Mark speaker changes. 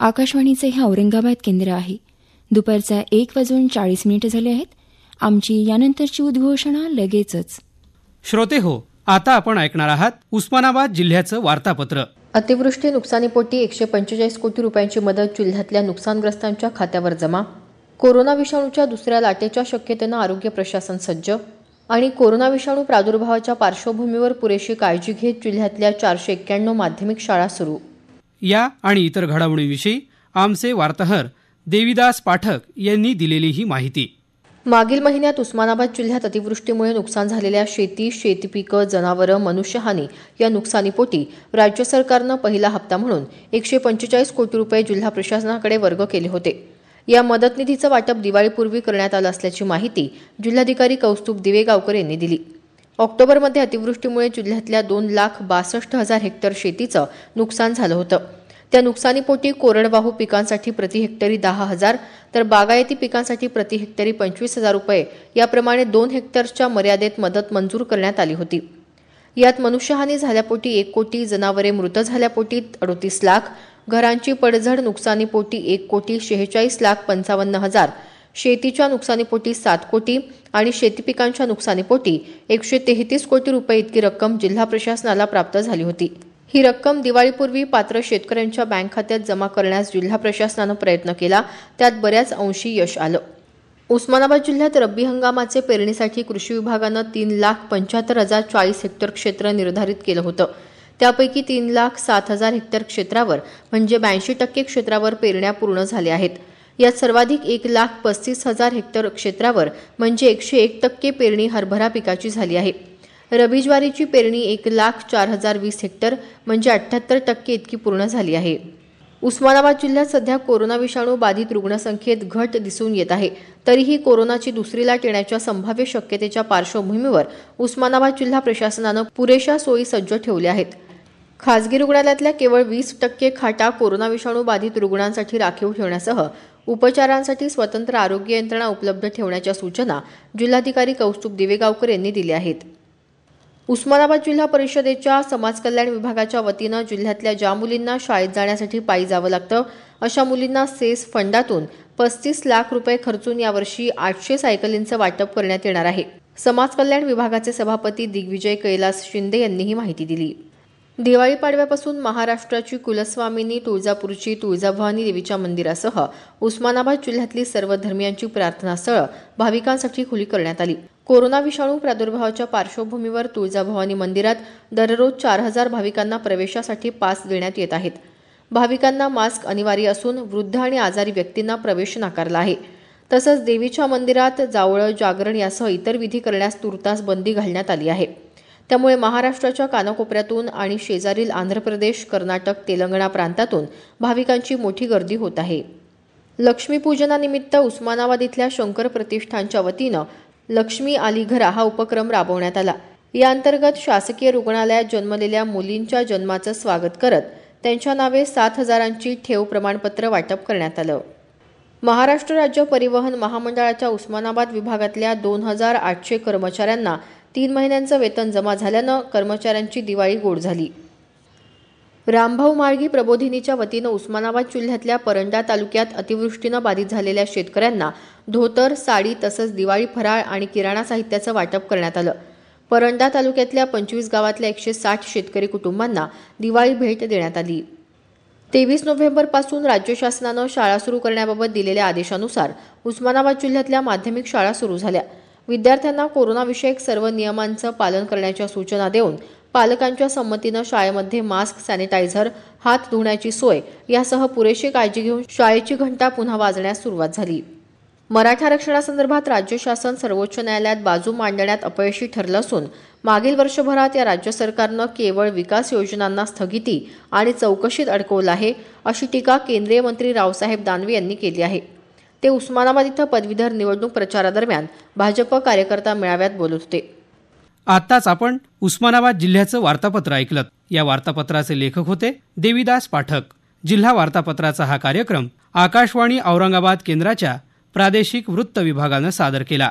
Speaker 1: आकाशवाणीचे हे औरंगाबाद केंद्र आहे. दुपारचा 1:40 झाले आहेत. आमची यानंतरची उद्घोषणा लगेचच.
Speaker 2: श्रोते हो, आता आपण ऐकणार आहात उस्मानाबाद जिल्ह्याचं वार्तापत्र.
Speaker 3: अतिवृष्टी नुकसानीपोटी 145 कोटी रुपयांची मदत जिल्ह्यातल्या नुकसानग्रस्तांच्या खात्यावर जमा. कोरोना विषाणूच्या दुसऱ्या लाटेच्या शक्यतेनं आरोग्य प्रशासन सज्ज. आणि कोरोना विषाणू प्रादुर्भावाच्या पार्श्वभूमीवर पुरेशी काळजी घेत जिल्ह्यातल्या 491 माध्यमिक शाळा सुरू.
Speaker 2: या आणि इतर घडामोडींविषयी आमचे वार्ताहर देविदास पाठक यांनी दिलेली ही माहिती.
Speaker 3: मागील महिन्यात उस्मानाबाद जिल्ह्यात अतिवृष्टीमुळे नुकसान झालेल्या शेती, शेतीपिकं, जनावरं, मनुष्यहानी या नुकसानीपोटी राज्य सरकारनं पहिला हप्ता म्हणून 145 कोटी रुपये जिल्हा प्रशासनाकडे वर्ग केले होते. या मदत निधीचं वाटप दिवाळीपूर्वी करण्यात आलं असल्याची माहिती जिल्हाधिकारी कौस्तुभ दिवेगावकर यांनी दिली. ऑक्टोबरमध्ये अतिवृष्टीमुळे जिल्ह्यातल्या 2,62,000 हेक्टर शेतीचं नुकसान झालं होतं. त्या नुकसानीपोटी कोरडवाहू पिकांसाठी प्रति हेक्टरी 10,000 तर बागायती पिकांसाठी प्रति हेक्टरी 25,000 रुपये याप्रमाणे 2 हेक्टरच्या मर्यादेत मदत मंजूर करण्यात आली होती. यात मनुष्यहानी झाल्यापोटी 1 कोटी, जनावरे मृत झाल्यापोटी 38 लाख, घरांची पडझड नुकसानीपोटी 1,46,55,000, शेतीच्या नुकसानीपोटी 7 कोटी आणि शेतीपिकांच्या नुकसानीपोटी 133 कोटी रुपये इतकी रक्कम जिल्हा प्रशासनाला प्राप्त झाली होती. ही रक्कम दिवाळीपूर्वी पात्र शेतकऱ्यांच्या बँक खात्यात जमा करण्यास जिल्हा प्रशासनानं प्रयत्न केला. त्यात बऱ्याच अंशी यश आलं. उस्मानाबाद जिल्ह्यात रब्बी हंगामाचे पेरणीसाठी कृषी विभागानं 3,75,040 हेक्टर क्षेत्र निर्धारित केलं होतं. त्यापैकी 3,07,000 हेक्टर क्षेत्रावर म्हणजे 82% क्षेत्रावर पेरण्या पूर्ण झाल्या आहेत. यात सर्वाधिक 1,35,000 हेक्टर क्षेत्रावर म्हणजे 101% पेरणी हरभरा पिकाची झाली आहे. रबी ज्वारीची पेरणी 1,04,020 हेक्टर म्हणजे 78% इतकी पूर्ण झाली आहे. उस्मानाबाद जिल्ह्यात सध्या कोरोना विषाणू बाधित रुग्णसंख्येत घट दिसून येत आहे. तरीही कोरोनाची दुसरी लाट येण्याच्या संभाव्य शक्यतेच्या पार्श्वभूमीवर उस्मानाबाद जिल्हा प्रशासनानं पुरेशा सोयी सज्ज ठेवल्या आहेत. खासगी रुग्णालयातल्या केवळ 20% खाटा कोरोना विषाणू बाधित रुग्णांसाठी राखीव ठेवण्यासह उपचारांसाठी स्वतंत्र आरोग्य यंत्रणा उपलब्ध ठेवण्याच्या सूचना जिल्हाधिकारी कौस्तुभ दिवेगावकर यांनी दिल्या आहेत. उस्मानाबाद जिल्हा परिषदेच्या समाज कल्याण विभागाच्या वतीनं जिल्ह्यातल्या ज्या मुलींना शाळेत जाण्यासाठी पायी जावं लागतं अशा मुलींना सेस फंडातून 35 लाख रुपये खर्चून यावर्षी 800 सायकलींचं वाटप करण्यात येणार आहे. समाज कल्याण विभागाचे सभापती दिग्विजय कैलास शिंदे यांनी ही माहिती दिली. दिवाळी पाडव्यापासून महाराष्ट्राची कुलस्वामिनी तुळजापूरची तुळजाभवानी देवीच्या मंदिरासह उस्मानाबाद जिल्ह्यातली सर्व धर्मियांची प्रार्थनास्थळं भाविकांसाठी खुली करण्यात आली. कोरोना विषाणू प्रादुर्भावाच्या पार्श्वभूमीवर तुळजाभवानी मंदिरात दररोज 4,000 भाविकांना प्रवेशासाठी पास देण्यात येत आहेत. भाविकांना मास्क अनिवार्य असून वृद्ध आणि आजारी व्यक्तींना प्रवेश नाकारला आहे. तसंच देवीच्या मंदिरात जावळं, जागरण यासह इतर विधी करण्यास तुर्तास बंदी घालण्यात आली आहे. त्यामुळे महाराष्ट्राच्या कानाकोपऱ्यातून आणि शेजारील आंध्र प्रदेश, कर्नाटक, तेलंगणा प्रांतातून भाविकांची मोठी गर्दी होत आहे. लक्ष्मीपूजनानिमित्त उस्मानाबाद इथल्या शंकर प्रतिष्ठानच्या वतीनं लक्ष्मी आली घरा हा उपक्रम राबवण्यात आला. या अंतर्गत शासकीय रुग्णालयात जन्मलेल्या मुलींच्या जन्माचं स्वागत करत त्यांच्या नावे 7,000ची ठेव प्रमाणपत्र वाटप करण्यात आलं. महाराष्ट्र राज्य परिवहन महामंडळाच्या उस्मानाबाद विभागातल्या 2,800 कर्मचाऱ्यांना 3 महिन्यांचं वेतन जमा झाल्यानं कर्मचाऱ्यांची दिवाळी गोड झाली. रामभाऊ म्हाळगी प्रबोधिनीच्या वतीनं उस्मानाबाद जिल्ह्यातल्या परंडा तालुक्यात अतिवृष्टीनं बाधित झालेल्या शेतकऱ्यांना धोतर, साडी तसंच दिवाळी फराळ आणि किराणा साहित्याचं वाटप करण्यात आलं. परंडा तालुक्यातल्या 25 गावातल्या 160 शेतकरी कुटुंबांना दिवाळी भेट देण्यात आली. 23 नोव्हेंबरपासून राज्य शासनानं शाळा सुरू करण्याबाबत दिलेल्या आदेशानुसार उस्मानाबाद जिल्ह्यातल्या माध्यमिक शाळा सुरू झाल्या. विद्यार्थ्यांना कोरोनाविषयक सर्व नियमांचं पालन करण्याच्या सूचना देऊन पालकांच्या संमतीनं शाळेमध्ये मास्क, सॅनिटायझर, हात धुण्याची सोय यासह पुरेशी काळजी घेऊन शाळेची घंटा पुन्हा वाजण्यास सुरुवात झाली. मराठा आरक्षणासंदर्भात राज्य शासन सर्वोच्च न्यायालयात बाजू मांडण्यात अपयशी ठरलं असून मागील वर्षभरात या राज्य सरकारनं केवळ विकास योजनांना स्थगिती आणि चौकशीत अडकवलं आहे, अशी टीका केंद्रीय मंत्री रावसाहेब दानवे यांनी केली आहे. ते उस्मानाबाद इथं पदवीधर निवडणूक प्रचारादरम्यान भाजप कार्यकर्ता मेळाव्यात बोलत होते.
Speaker 2: आताच आपण उस्मानाबाद जिल्ह्याचं वार्तापत्र ऐकलं. या वार्तापत्राचे लेखक होते देविदास पाठक. जिल्हा वार्तापत्राचा हा कार्यक्रम आकाशवाणी औरंगाबाद केंद्राच्या प्रादेशिक वृत्त विभागानं सादर केला.